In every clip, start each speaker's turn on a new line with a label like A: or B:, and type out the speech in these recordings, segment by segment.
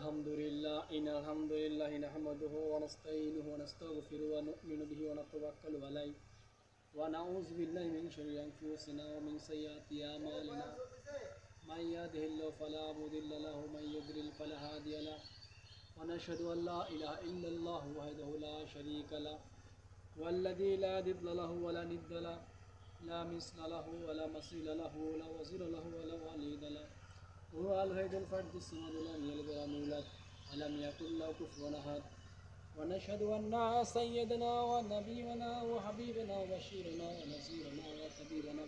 A: الحمد لله نحمده ونستعينه ونستغفره ونؤمن به ونتوكل عليه ونعوذ بالله من شرور أنفسنا ومن سيئات أعمالنا من يهده الله فلا مضل له ومن يضلل فلا هادي له ونشهد أن لا إله إلا الله وحده لا شريك له والذي لا ضد له ولا ند له لا مثل له ولا مثيل له ولا وزير له ولا وليد له هو الوحيد الفرد الصمد لم يلد ولم يولد ولم يكن له كفوا أحد ونشهد أن سيدنا ونبينا وحبيبنا وبشيرنا ونذيرنا وطبيبنا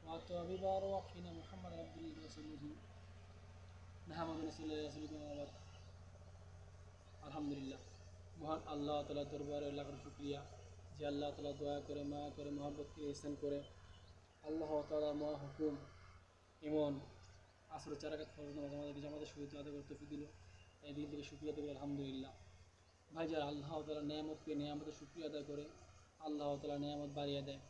A: وطبيب أرواحنا محمد عبد الله ورسوله محمد رسول الله وسلم আলহামদুলিল্লাহ। মহান আল্লাহ তাআলার দরবারে লাখ শুকরিয়া যে আল্লাহ তাআলা দয়া করে মায়া করে মহব্বত করে ইহসান করে আল্লাহ তাআলার মহা হুকুম এমন আসরে 4 রাকাত ফরজ নামাজ আমাদেরকে জামাতের সহিত আদায় করতে দিল, এই দিল থেকে শুকরিয়া দেব আলহামদুলিল্লাহ। ভাই যারা আল্লাহ তাআলার নেয়ামতকে নেয়ামতের শুকরিয়া আদায় করে আল্লাহ তাআলা নেয়ামত বাড়িয়ে দেয়,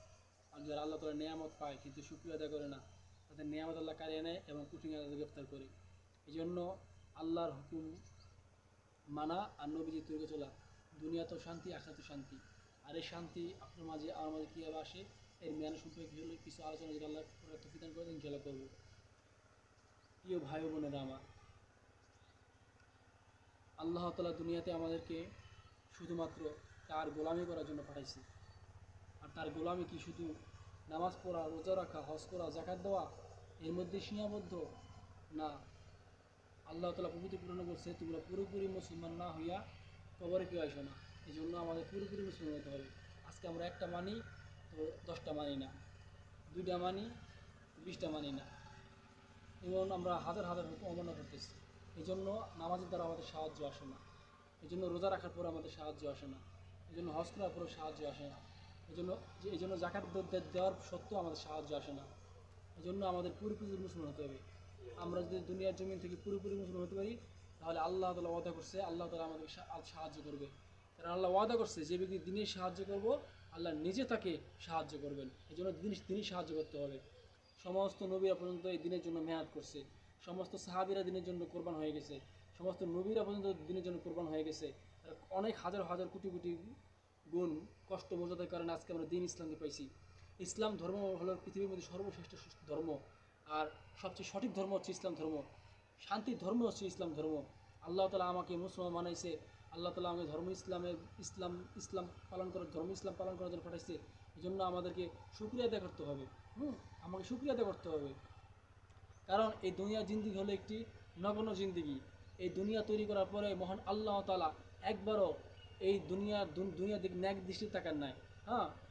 A: আর যারা আল্লাহ তাআলার নেয়ামত পায় কিন্তু শুকরিয়া আদায় করে না তাদের নেয়ামত আল্লাহ কাড়িয়ে নেয় এবং কঠিন আযাবে গ্রেফতার করে। এই জন্য আল্লাহর হুকুম মানা আর নবীজির তরিকা চলা, দুনিয়াতেও শান্তি আখিরাতেও শান্তি। আর এই শান্তি আপনার মাঝে আমার মাঝে কীভাবে আসে এর জ্ঞান সম্পর্কে হলে কিছু আলোচনা যেটা আল্লাহ তৌফিক দান করে ইনশাআল্লাহ করব। প্রিয় ভাই বোনেরা আমার, আল্লাহ তাআলা দুনিয়াতে আমাদেরকে শুধুমাত্র তার গোলামি করার জন্য পাঠাইছে। আর তার গোলামি কি শুধু নামাজ পড়া, রোজা রাখা, হজ করা, যাকাত দেওয়া এর মধ্যে সীমাবদ্ধ না। আল্লাহ তাআলা পবিত্র কোরআনে বলছে তোমরা পুরোপুরি মুসলমান না হইয়া কবরে কেউ আসো না। এই জন্য আমাদের পুরোপুরি মুসলমান হতে হবে। আজকে আমরা একটা মানি তো 10টা মানি না, 2টা মানি 20টা মানি না, এবং আমরা হাজার হাজার হুকুম অমান্য করতেছি। এই জন্য নামাজের দ্বারা আমাদের সাহায্য আসে না, এই জন্য রোজা রাখার পরে আমাদের সাহায্য আসে না, এই জন্য হজ করার পরেও সাহায্য আসে না, এই জন্য জাকাত দেওয়ার সত্ত্বেও আমাদের সাহায্য আসে না। এই জন্য আমাদের পুরোপুরি মুসলমান হতে হবে। আমরা যদি দুনিয়ার জমিন থেকে পুরোপুরি মুসলমান হতে পারি তাহলে আল্লাহ তাআলা ওয়াদা করছে আল্লাহ তাআলা আমাদেরকে সাহায্য করবে। কারণ আল্লাহ ওয়াদা করছে যে ব্যক্তি দিনের সাহায্য করব আল্লাহ নিজে তাকে সাহায্য করবেন। এই জন্য দিনই সাহায্য করতে হবে। সমস্ত নবীরা পর্যন্ত এই দিনের জন্য মেহনত করছে, সমস্ত সাহাবীরা দিনের জন্য কোরবান হয়ে গেছে, সমস্ত নবীরা পর্যন্ত দিনের জন্য কোরবান হয়ে গেছে। অনেক হাজার হাজার কোটি কোটি গুণ কষ্ট মর্যাদার কারণে আজকে আমরা দিন ইসলামকে পাইছি। ইসলাম ধর্ম হলো পৃথিবীর মধ্যে সর্বশ্রেষ্ঠ ধর্ম, আর সবচেয়ে সঠিক ধর্ম হচ্ছে ইসলাম ধর্ম, শান্তির ধর্ম হচ্ছে ইসলাম ধর্ম। আল্লাহ তাআলা আমাকে মুসলমান বানাইছে, আল্লাহ তাআলা আমাকে ইসলাম পালন করার ইসলাম পালন করার জন্য পাঠাইছে। এই জন্য আমাদেরকে শুকরিয়া আদায় করতে হবে। আমাকে শুকরিয়া আদায় করতে হবে। কারণ এই দুনিয়ার জিন্দিগি হলো একটি নগণ্য জিন্দিগি। এই দুনিয়া তৈরি করার পরে মহান আল্লাহ তাআলা একবারও এই দুনিয়ার দিকে ন্যাক দৃষ্টিতে তাকান নাই।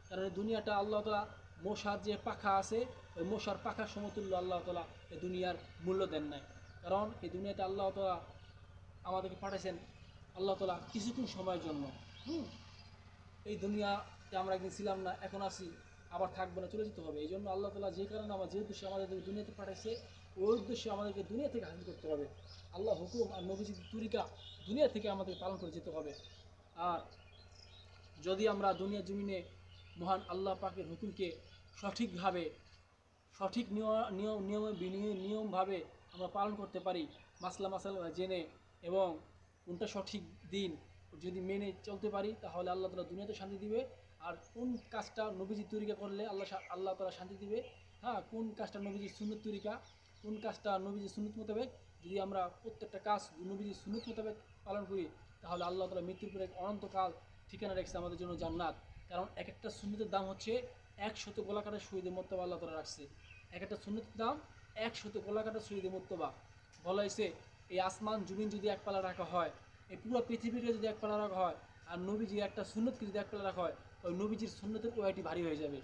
A: কারণ এই দুনিয়াটা আল্লাহ তাআলা মশার যে পাখা আছে ওই মশার পাখার সমতুল্য আল্লাহ তাআলা এই দুনিয়ার মূল্য দেন নাই। কারণ এই দুনিয়াতে আল্লাহ তাআলা আমাদেরকে পাঠাইছেন আল্লাহ তাআলা কিছুক্ষণ সময়ের জন্য। এই দুনিয়াতে আমরা একদিন ছিলাম না, এখন আছি, আবার থাকবো না, চলে যেতে হবে। এই জন্য আল্লাহ তাআলা যে কারণে যে উদ্দেশ্যে আমাদের দুনিয়াতে পাঠাইছে ওই উদ্দেশ্যে আমাদেরকে দুনিয়া থেকে হাসিল করতে হবে। আল্লাহ হুকুম আর নবীজির তরিকা দুনিয়া থেকে আমাদের পালন করে যেতে হবে। আর যদি আমরা দুনিয়ার জমিনে মহান আল্লাহ পাকের হুকুমকে সঠিকভাবে সঠিক নিয়মভাবে আমরা পালন করতে পারি, মাসালা জেনে এবং কোনটা সঠিক দিন যদি মেনে চলতে পারি তাহলে আল্লাহ তাআলা দুনিয়াতে শান্তি দিবে। আর কোন কাজটা নবীজির তরিকা করলে আল্লাহ তাআলা শান্তি দিবে, কোন কাজটা নবীজির সুন্নত তরিকা, কোন কাজটা নবীজির সুন্নত মোতাবেক, যদি আমরা প্রত্যেকটা কাজ নবীজির সুন্নত মোতাবেক পালন করি তাহলে আল্লাহ তাআলা মৃত্যুর পরে অনন্তকাল ঠিকানা রেখেছে আমাদের জন্য জান্নাত। কারণ এক একটা সুন্নতের দাম হচ্ছে 100 গোলাকাটা শহীদের মর্তবা আল্লাহ তাআলা রাখছে। এক একটা সুন্নতের দাম 100 গোলাকাটা শহীদের মর্তবা। বলা হয়েছে এই আসমান জমিন যদি এক পালা রাখা হয়, এই পুরো পৃথিবীকে যদি এক পালা রাখা হয়, আর নবীজির একটা সুন্নতকে যদি এক পালা রাখা হয়, ওই নবীজির সুন্নতের ওয়াইটি ভারী হয়ে যাবে।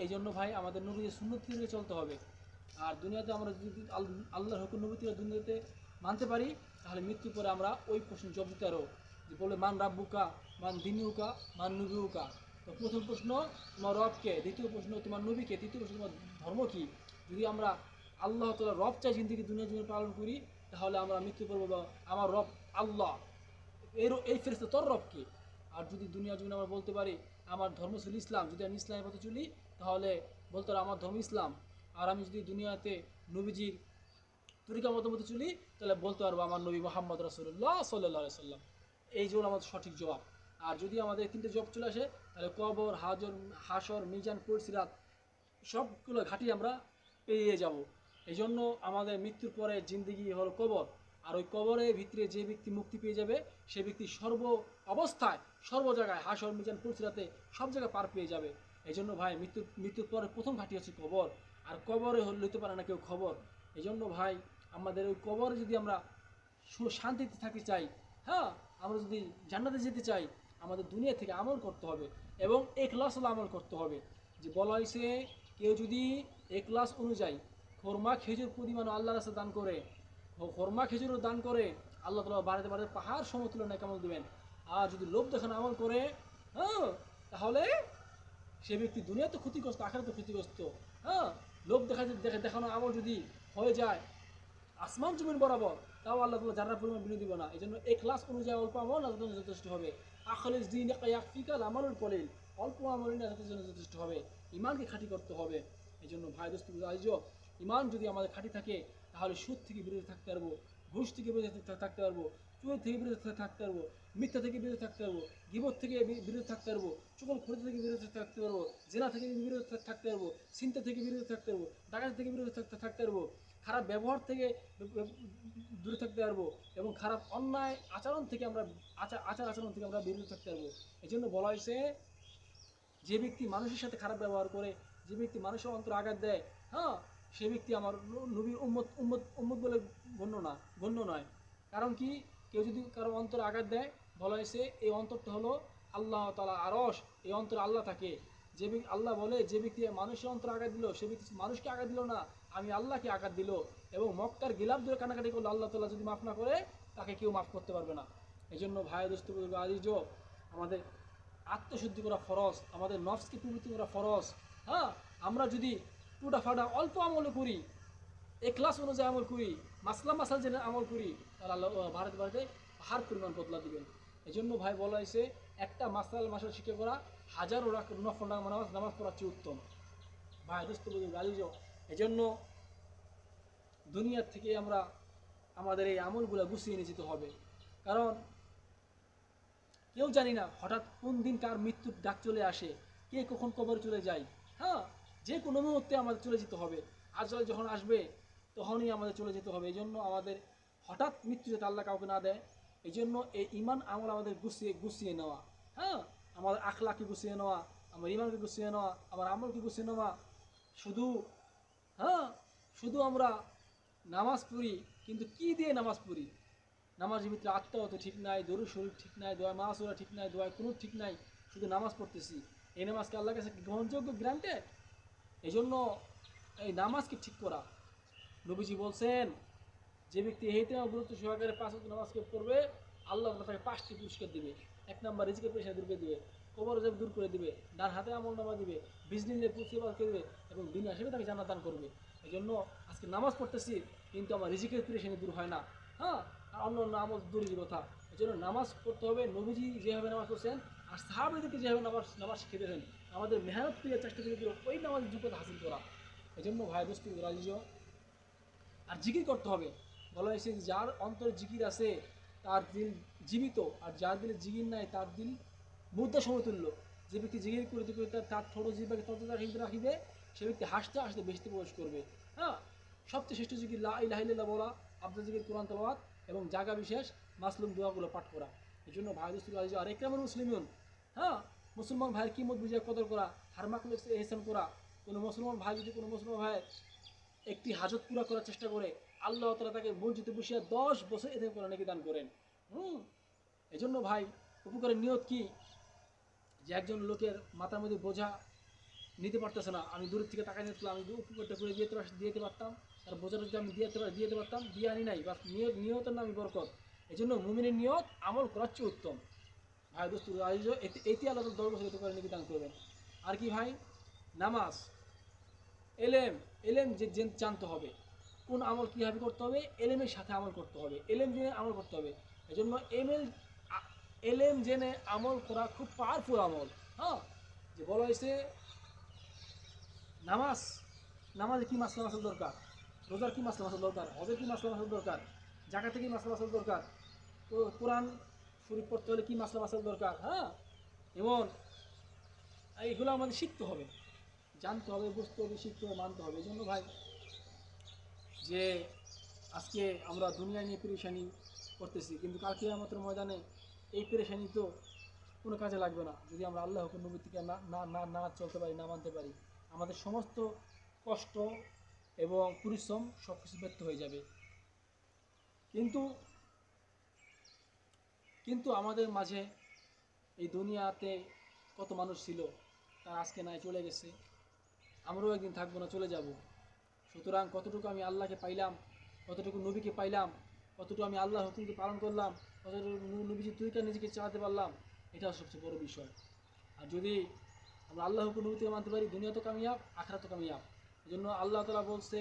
A: এই জন্য ভাই আমাদের নবীজির সুন্নত থেকে চলতে হবে। আর দুনিয়াতে আমরা যদি আল্লাহর হুকুম নবী দুনিয়াতে মানতে পারি তাহলে মৃত্যুর পরে আমরা ওই প্রশ্ন জবাব দিতে পারো যে বলে মান রাব্বুকা, মান দিনুকা, মান নবীউকা। তো প্রথম প্রশ্ন তোমার রবকে, দ্বিতীয় প্রশ্ন তোমার নবীকে, তৃতীয় প্রশ্ন তোমার ধর্ম কি। যদি আমরা আল্লাহ তাআলা রব চাই জিন্দিগি দুনিয়া জীবনে পালন করি তাহলে আমরা মৃত্যু করবো বা আমার রব আল্লাহ, এই ফেরেশতা তোর রব কে। আর যদি দুনিয়া জীবনে আমরা বলতে পারি আমার ধর্ম ছিল ইসলাম, যদি আমি ইসলামের পথে চলি তাহলে বলতে আমার ধর্ম ইসলাম। আর আমি যদি দুনিয়াতে নবীজির তরিকা মতো চলি, তাহলে বলতে পারবো আমার নবী মোহাম্মদ রাসূলুল্লাহ সাল্লাল্লাহু আলাইহি সাল্লাম। এই জন্য আমাদের সঠিক জবাব। আর যদি আমাদের তিনটে জবাব চলে আসে, তাহলে কবর, হাসর, মিজান, পুলসিরাত সবগুলো ঘাঁটি আমরা পেরিয়ে যাব। এই জন্য আমাদের মৃত্যুর পরে জিন্দেগি হলো কবর। আর ওই কবরের ভিতরে যে ব্যক্তি মুক্তি পেয়ে যাবে, সে ব্যক্তি সর্ব অবস্থায়, সর্ব জায়গায়, হাসর, মিজান, পুলসিরাতে সব জায়গায় পার পেয়ে যাবে। এই জন্য ভাই মৃত্যুর পরে প্রথম ঘাঁটি হচ্ছে কবর। আর কবরে লইতে পারে না কেউ খবর। এই জন্য ভাই আমাদের ওই কবরে যদি আমরা শান্তিতে থাকতে চাই, হ্যাঁ, আমরা যদি জান্নাতে যেতে চাই, আমাদের দুনিয়া থেকে আমল করতে হবে এবং ইখলাস আমল করতে হবে। যে বলা হয়েছে, কেউ যদি ইখলাস অনুযায়ী খোরমা খেজুর পরিমাণ আল্লাহর রাস্তায় দান করে, খোরমা খেজুরও দান করে, আল্লাহ তাআলা বাড়িতে বাড়িতে পাহাড় সমতুল্য নেক আমল দিবেন। আর যদি লোভ দেখানো আমল করে, হ্যাঁ, তাহলে সে ব্যক্তি দুনিয়াতে ক্ষতিগ্রস্ত, আখিরাতে ক্ষতিগ্রস্ত। হ্যাঁ, লোভ দেখানো আমল যদি হয়ে যায় আসমান জমিন বরাবর, তাও আল্লাহ তাআলা যারা পরিমাণ বিনিয়োগ দিব না। এই জন্য ইখলাস অনুযায়ী অল্প আমল আল্লাহর জন্য যথেষ্ট হবে। আখলিস দীনাকা ইয়াকফিকাল আমালুল কলিল, অল্প আমল আল্লাহর জন্য যথেষ্ট হবে। ইমানকে খাঁটি করতে হবে। এই জন্য ভাই দোস্ত আইজো, ইমান যদি আমাদের খাঁটি থাকে, তাহলে সুদ থেকে বিরত থাকতে পারবো, ঘুষ থেকে বিরত থাকতে পারবো, চুরি থেকে বিরত থাকতে পারবো, মিথ্যা থেকে বিরত থাকতে পারবো, গীবত থেকে বিরত থাকতে পারবো, চুগলখড়ি থেকে বিরত থাকতে পারবো, জেনা থেকে বিরত থাকতে পারবো, চিন্তা থেকে বিরত থাকতে পারবো, ডাকাতি থেকে বিরত থাকতে পারবো, খারাপ ব্যবহার থেকে দূরে থাকতে পারবো এবং খারাপ অন্যায় আচরণ থেকে আমরা আচরণ থেকে আমরা বিরত থাকতে পারবো। এই জন্য বলা হয়েছে, যে ব্যক্তি মানুষের সাথে খারাপ ব্যবহার করে, যে ব্যক্তি মানুষের অন্তর আঘাত দেয়, হ্যাঁ, সে ব্যক্তি আমার নবীর উম্মত বলে গণ্য নয়। কারণ কি, কেউ যদি কারো অন্তর আঘাত দেয়, বলা হয়েছে এই অন্তরটা হলো আল্লাহ তাআলা আরশ, এই অন্তর আল্লাহ থাকে। যে ব্যক্তি, আল্লাহ বলে, যে ব্যক্তি মানুষের অন্তর আঘাত দিল, সে ব্যক্তি মানুষকে আঘাত দিল না, আমি আল্লাহকে আঘাত দিল। এবং মক্কার গিলাফ ধরে কানাকাটি করলো, আল্লাহ তাআলা যদি মাফ না করে, তাকে কেউ মাফ করতে পারবে না। এই জন্য ভাই দোস্ত আজিজ, আমাদের আত্মশুদ্ধি করা ফরজ, আমাদের নফসকে পবিত্র করা ফরজ। হ্যাঁ, আমরা যদি টুটা ফাটা অল্প আমল করি, ইখলাস অনুযায়ী আমল করি, মাসাল জেনে আমল করি, তাহলে আল্লাহ বাড়িতে পাহাড় পরিমাণ বদলা দিবেন। এই জন্য ভাই বলা হয়েছে, একটা মাসাল শিক্ষা করা হাজারো নফল নামাজ পড়ার চেয়ে উত্তম। ভাই দোস্ত আজিজ, এই জন্য দুনিয়ার থেকে আমরা আমাদের এই আমলগুলো গুছিয়ে নিয়ে যেতে হবে। কারণ কেউ জানি না হঠাৎ কোন দিন কার মৃত্যুর ডাক চলে আসে, কে কখন কবরে চলে যায়। হ্যাঁ, যে কোনো মুহূর্তে আমাদের চলে যেতে হবে। আজল যখন আসবে তখনই আমাদের চলে যেতে হবে। এই জন্য আমাদের হঠাৎ মৃত্যু যাতে আল্লাহ কাউকে না দেয়, এই জন্য এই ইমান আমল আমাদের গুছিয়ে নেওয়া। হ্যাঁ, আমাদের আখলাকে গুছিয়ে নেওয়া, আমার ইমানকে গুছিয়ে নেওয়া, আমার আমলকে গুছিয়ে নেওয়া। শুধু আমরা নামাজ পড়ি, কিন্তু কি দিয়ে নামাজ পড়ি? নামাজের ভিতরে আত্মাও তো ঠিক নাই, দরুদ শরীফ ঠিক নাই, দোয়া মাসুরা ঠিক নাই, দোয়া কোনো ঠিক নাই, শুধু নামাজ পড়তেছি। এই নামাজকে আল্লাহর কাছে গ্রহণযোগ্য, গ্রান্টেড? এই জন্য এই নামাজকে ঠিক করা। নবীজি বলছেন, যে ব্যক্তি হেতেমা গুরুত্ব সহকারে 5 ওয়াক্ত নামাজকে পড়বে, আল্লাহ তাকে 5টি পুরস্কার দিবে। 1 নম্বর রিজিকের পেশা দূর করে দিবে, কবর আযাব দূর করে দিবে, ডান হাতে আমলনামা দিবে, বিজনেসে পুরস্কার করে দিবে এবং বিনা হিসাবে তাকে জান্নাত দান করবে। এই জন্য আজকে নামাজ পড়তেছি, কিন্তু আমার রিজিকের পেরেশানি দূর হয় না। হ্যাঁ, আর অন্য আমল দূরের কথা। এই জন্য নামাজ পড়তে হবে নবীজি যেভাবে নামাজ পড়ছেন, আর সাহাবাদেরকে যেভাবে নামাজ শিখিয়েছেন, আমাদের মেহনত করে চেষ্টা করে ওই নামাজের যোগ্যতা হাসিল করা। এই জন্য ভাই দোস্ত রাজিজ, আর জিকির করতে হবে। বলা হয়েছে, যার অন্তরে জিকির আছে তার দিল জীবিত, আর যার দিলে জিকির নাই তার দিল মুদ্রা সমতুল্য। যে ব্যক্তি জিকির করতে করতে তার ছোটো জিব্বাকে ততটা রাখিবে, সে ব্যক্তি হাসতে হাসতে বেহেশতে প্রবেশ করবে। হ্যাঁ, সবচেয়ে শ্রেষ্ঠ জিকির লা ইলাহা ইল্লাল্লাহ বলা, আব্দুল জিকির কোরআন তেলাওয়াত এবং জায়গা বিশেষ মাসলুম দোয়াগুলো পাঠ করা। এই জন্য ভাই দোস্ত আর একরামুল মুসলিমুন, হ্যাঁ, মুসলমান ভাইয়ের কিমত বুঝে কদর করা, হারমাকুল এহসান করা। কোনো মুসলমান ভাই যদি কোনো মুসলমান ভাইয়ের একটি হাজত পুরা করার চেষ্টা করে, আল্লাহ তাআলা তাকে মসজিদে বসিয়া 10 বছর এতে করে নাকি দান করেন। এই জন্য ভাই উপকারের নিয়ত কি, যে একজন লোকের মাথার মধ্যে বোঝা নিতে পারতেছে না, আমি দূরের থেকে টাকা নিয়েছিলাম, আমি উপকারটা করে দিতে পারতাম, তার বোঝাটা যদি আমি দিতে পারতাম, দিয়ে আনি নাই, বা নিয়তের নামই বরকত। এই জন্য মুমিনের নিয়ত আমল করার চেয়ে উত্তম। ভাই দোস্ত এটি আল্লাহ 10 বছর এতে করে নাকি দান করবেন। আর কি ভাই, নামাজ, এলেম যে জানতে হবে, কোন আমল কীভাবে করতে হবে, এলেমের সাথে আমল করতে হবে, এলেম জেনে আমল করতে হবে। এই জন্য এলেম জেনে আমল করা খুব পাওয়ারফুল আমল। হ্যাঁ, যে বলা হয়েছে নামাজে কি মাসলা দরকার, রোজার কি মাসলা মাসাল দরকার, হজের কি মাসলা মাসাল দরকার, জাকাতে কি মাসলা মাসাল দরকার, তো কোরআন শরীফ পড়তে হলে কি মাসলা মাসাল দরকার। হ্যাঁ, এমন এইগুলো আমাদের শিখতে হবে, জানতে হবে, বুঝতে হবে, শিখতে হবে, মানতে হবে। এই জন্য ভাই যে আজকে আমরা দুনিয়া নিয়ে পেরেশানি করতেছি, কিন্তু কালকে আমাদের ময়দানে এই পেরেশানি তো কোনো কাজে লাগবে না যদি আমরা আল্লাহ হুকুম নবী থেকে না না না না চলতে পারি, না মানতে পারি। আমাদের সমস্ত কষ্ট এবং পরিশ্রম সব কিছু ব্যর্থ হয়ে যাবে। কিন্তু কিন্তু আমাদের মাঝে এই দুনিয়াতে কত মানুষ ছিল, তার আজকে নাই, চলে গেছে। আমরাও একদিন থাকবো না, চলে যাব। সুতরাং কতটুকু আমি আল্লাহকে পাইলাম, কতটুকু নবীকে পাইলাম, কতটুকু আমি আল্লাহ হুকুমকে পালন করলাম, কতটুকু নবীজি তুইটা নিজেকে চালাতে পারলাম, এটা সবচেয়ে বড় বিষয়। আর যদি আমরা আল্লাহ হুকুম নবী থেকে মানতে পারি, দুনিয়া তো কামিয়াব, আখেরাত তো কামিয়াব। এই জন্য আল্লাহ তাআলা বলছে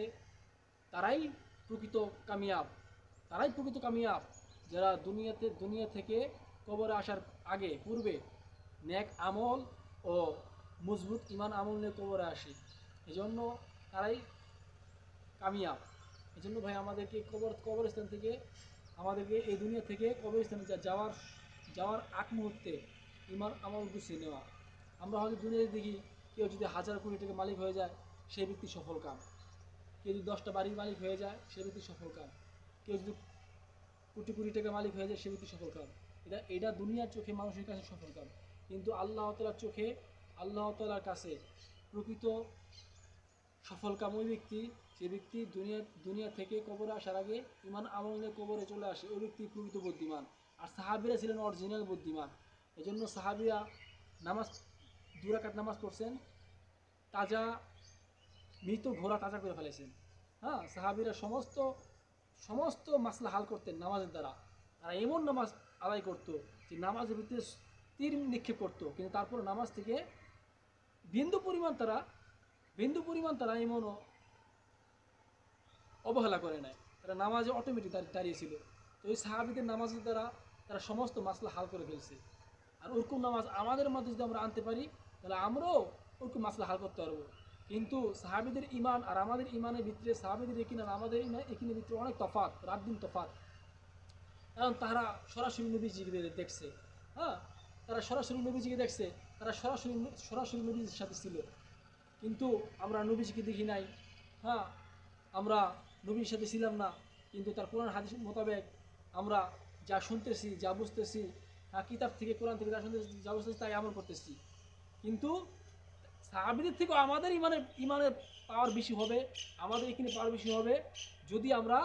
A: তারাই প্রকৃত কামিয়াব, তারাই প্রকৃত কামিয়াব যারা দুনিয়া থেকে কবরে আসার আগে পূর্বে নেক আমল ও মজবুত ইমান আমল নিয়ে কবরে আসে। এজন্য তারাই কামিয়াব। এই জন্য ভাই আমাদেরকে কবরস্থান থেকে, আমাদেরকে এই দুনিয়া থেকে কবরস্থানে যাওয়ার আগ মুহূর্তে ইমান আমল গুছিয়ে নেওয়া। আমরা হয়তো দুনিয়াতে দেখি কেউ যদি 1000 কোটি টাকা মালিক হয়ে যায়, সেই ব্যক্তি সফল কাম। কেউ যদি 10টা বাড়ির মালিক হয়ে যায়, সে ব্যক্তি সফল কাম। কেউ যদি কোটি কোটি টাকা মালিক হয়ে যায়, সে ব্যক্তি সফল কাম। এটা দুনিয়ার চোখে মানুষের কাছে সফল কাম, কিন্তু আল্লাহ তাআলার চোখে, আল্লাহ তাআলার কাছে প্রকৃত সফল কাম ওই ব্যক্তি, যে ব্যক্তি দুনিয়া থেকে কবরে আসার আগে ইমান আমল নিয়ে কবরে চলে আসে, ওই ব্যক্তি প্রকৃত বুদ্ধিমান। আর সাহাবীরা ছিলেন অরিজিনাল বুদ্ধিমান। এজন্য সাহাবীরা নামাজ 2 রাকাত নামাজ পড়ছেন, তাজা মৃত ঘোড়া তাজা করে ফেলেছেন। হ্যাঁ, সাহাবীরা সমস্ত মাসলা হাল করতেন নামাজের দ্বারা। তারা এমন নামাজ আদায় করতো যে নামাজের ভিতরে তীর নিক্ষেপ করতো, কিন্তু তারপর নামাজ থেকে বিন্দু পরিমাণ তারা এমনও অবহেলা করে নাই, তারা নামাজে অটোমেটিক দাঁড়িয়েছিল। তো ওই সাহাবীদের নামাজের দ্বারা তারা সমস্ত মাসলা হাল করে ফেলছে। আর ওরকম নামাজ আমাদের মধ্যে যদি আমরা আনতে পারি, তাহলে আমরাও ওরকম মাসলা হাল করতে পারবো। কিন্তু সাহাবীদের ইমান আর আমাদের ইমানের ভিতরে, সাহাবীদের একিন আর আমাদের একিনের ভিতরে অনেক তফাৎ, রাত দিন তফাৎ। কারণ তারা সরাসরি নবীজিকে দেখছে। হ্যাঁ, তারা সরাসরি নবীজিকে দেখছে, তারা সরাসরি নবীজির সাথে ছিল। কিন্তু আমরা নবীজিকে দেখি নাই। হ্যাঁ, আমরা নবীর সাথে ছিলাম না, কিন্তু তার কোরআন হাদিস মোতাবেক আমরা যা শুনতেছি, যা বুঝতেছি, কিতাব থেকে, কোরআন থেকে যা শুনতেছি, যা বুঝতেছি, তাই আমল করতেছি। কিন্তু সাহাবীদের থেকেও আমাদের ইমানের পাওয়ার বেশি হবে, আমাদের এখানে পাওয়ার বেশি হবে যদি আমরা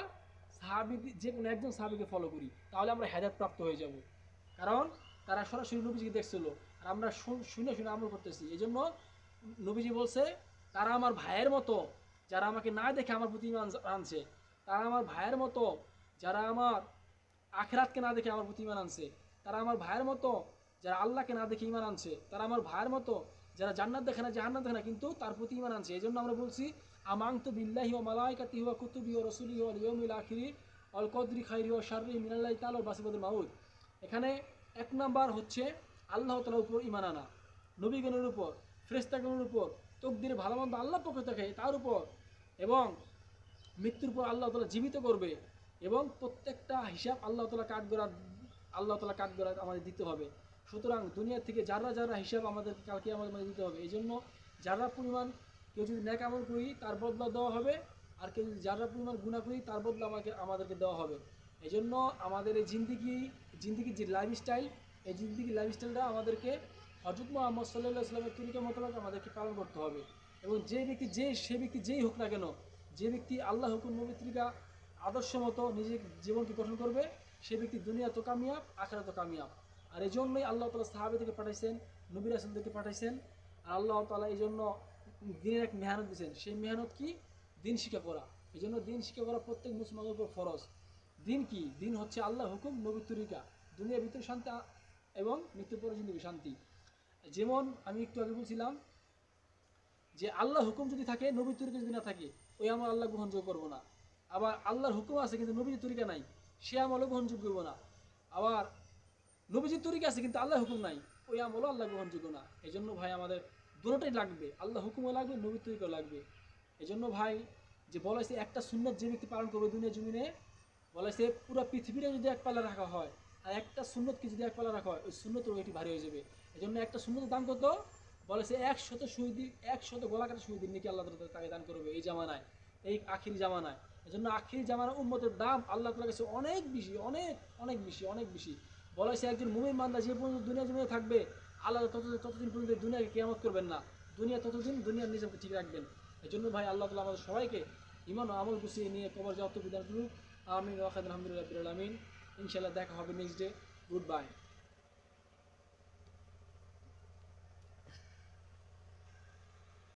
A: যে কোনো একজন সাহাবীকে ফলো করি, তাহলে আমরা হেদায়েত প্রাপ্ত হয়ে যাব। কারণ তারা সরাসরি নবীজিকে দেখছিল, আর আমরা শুনে আমল করতেছি। এই জন্য নবীজি বলছে, তারা আমার ভাইয়ের মতো, যারা আমাকে না দেখে আমার প্রতি ঈমান আনছে। তারা আমার ভাইয়ের মতো, যারা আমার আখিরাতকে না দেখে আমার প্রতি ঈমান আনছে। তারা আমার ভাইয়ের মতো, যারা আল্লাহকে না দেখে ঈমান আনছে। তারা আমার ভাইয়ের মতো, যারা জান্নাত দেখে না, জাহান্নাম দেখে না, কিন্তু তার প্রতি ঈমান আনছে। এই জন্য আমরা বলছি, আমানতু বিল্লাহি ওয়া মালাইকাতিহি ওয়া কুতুবিহি ওয়া রাসূলিহি ওয়াল ইয়াউমিল আখিরি ওয়াল কদরি খাইরিহি ওয়া শাররিহি মিনাল্লাহি তাআলা ওয়া বাসিবাতুল মাউত। এখানে 1 নাম্বার হচ্ছে আল্লাহ তাআলার উপর ঈমান আনা, নবীগণের উপর, ফেরেশতাগণের উপর, তকদিরে ভালো মন্দ আল্লাহ পক্ষ থেকে তার উপর, এবং মৃত্যুর পর আল্লাহ তাআলা জীবিত করবে, এবং প্রত্যেকটা হিসাব আল্লাহ তাআলা কাঠগড়া আমাদের দিতে হবে। সুতরাং দুনিয়া থেকে যারা হিসাব আমাদেরকে কালকে আমাদের মধ্যে দিতে হবে। এই জন্য যারা পরিমাণ কেউ যদি নেক আমল করি, তার বদলা দেওয়া হবে, আর কেউ যদি যারা পরিমাণ গুনাহ করি, তার বদলা আমাদেরকে দেওয়া হবে। এই জন্য আমাদের এই জিন্দিগির যে লাইফস্টাইল, এই জিন্দিগির লাইফস্টাইলটা আমাদেরকে হযরত মুহাম্মদ সাল্লাল্লাহু আলাইহি ওয়াসাল্লামের তরিকা মোতাবেক আমাদেরকে পালন করতে হবে। এবং সে ব্যক্তি যেই হোক না কেন, যে ব্যক্তি আল্লাহ হুকুম নবী তরিকা আদর্শ মতো নিজের জীবনকে গঠন করবে, সে ব্যক্তি দুনিয়া তো কামিয়াব, আখিরাত তো কামিয়াব। আর এই জন্যই আল্লাহ তাআলা সাহাবীদেরকে পাঠাইছেন, নবী রাসূলদেরকে পাঠাইছেন। আর আল্লাহ তাআলা এই জন্য দিনের এক মেহনত দিয়েছেন। সেই মেহনত কি? দিন শিক্ষা করা। এই জন্য দিন শিক্ষা করা প্রত্যেক মুসলমানের উপর ফরজ। দিন কি? দিন হচ্ছে আল্লাহ হুকুম নবীর তরিকা, দুনিয়ার ভিতরে শান্তি এবং মৃত্যুর পরে জিন্দেগি শান্তি। যেমন আমি একটু আগে বলছিলাম যে আল্লাহ হুকুম যদি থাকে, নবীর তরিকা যদি না থাকে, ওই আমল আল্লাহ গ্রহণযোগ্য করবো না। আবার আল্লাহর হুকুম আছে কিন্তু নবীর তরিকা নাই, সে আমলও গ্রহণযোগ্য করবো না। আবার নবীজির তরিকা আছে কিন্তু আল্লাহ হুকুম নাই, ওই আমলও আল্লাহ গ্রহণযোগ্য না। এই জন্য ভাই আমাদের দুটোটাই লাগবে, আল্লাহ হুকুমও লাগবে, নবীর তরিকাও লাগবে। এই জন্য ভাই যে বলা হয়েছে একটা সুন্নত যে ব্যক্তি পালন করবে দুনিয়া জমিনে, বলা হয়েছে পুরো পৃথিবীটা যদি এক পাল্লা রাখা হয় আর একটা সুন্নতকে যদি এক পাল্লা রাখা হয় ওই সুন্নতের ওইটি ভারী হয়ে যাবে। এই জন্য একটা সুন্নতের দাম কত? বলেছে 100 শহীদ, 100 গলা কাটা শহীদের নাকি আল্লাহ তাআলা তাকে দান করবে এই জামানায়, এই আখিরি জামানায়। এই জন্য আখিরি জামানার উম্মতের দাম আল্লাহ তাআলার কাছে অনেক বেশি, অনেক অনেক বেশি, অনেক বেশি। বলা হয়েছে একজন মুমিন বান্দা যে পর্যন্ত দুনিয়া জমিনে থাকবে আল্লাহ ততদিন পর্যন্ত দুনিয়াকে কিয়ামত করবেন না, দুনিয়া ততদিন দুনিয়ার নিজেকে ঠিক রাখবেন। এই জন্য ভাই আল্লাহ তাআলা আমাদের সবাইকে ইমান ও আমল গুছিয়ে নিয়ে কবর যাওয়ার তৌফিক দান করুক। আমিন ওয়া আলহামদুলিল্লাহি রাব্বিল আলামিন। ইনশাআল্লাহ দেখা হবে নেক্সট ডে। Good bye.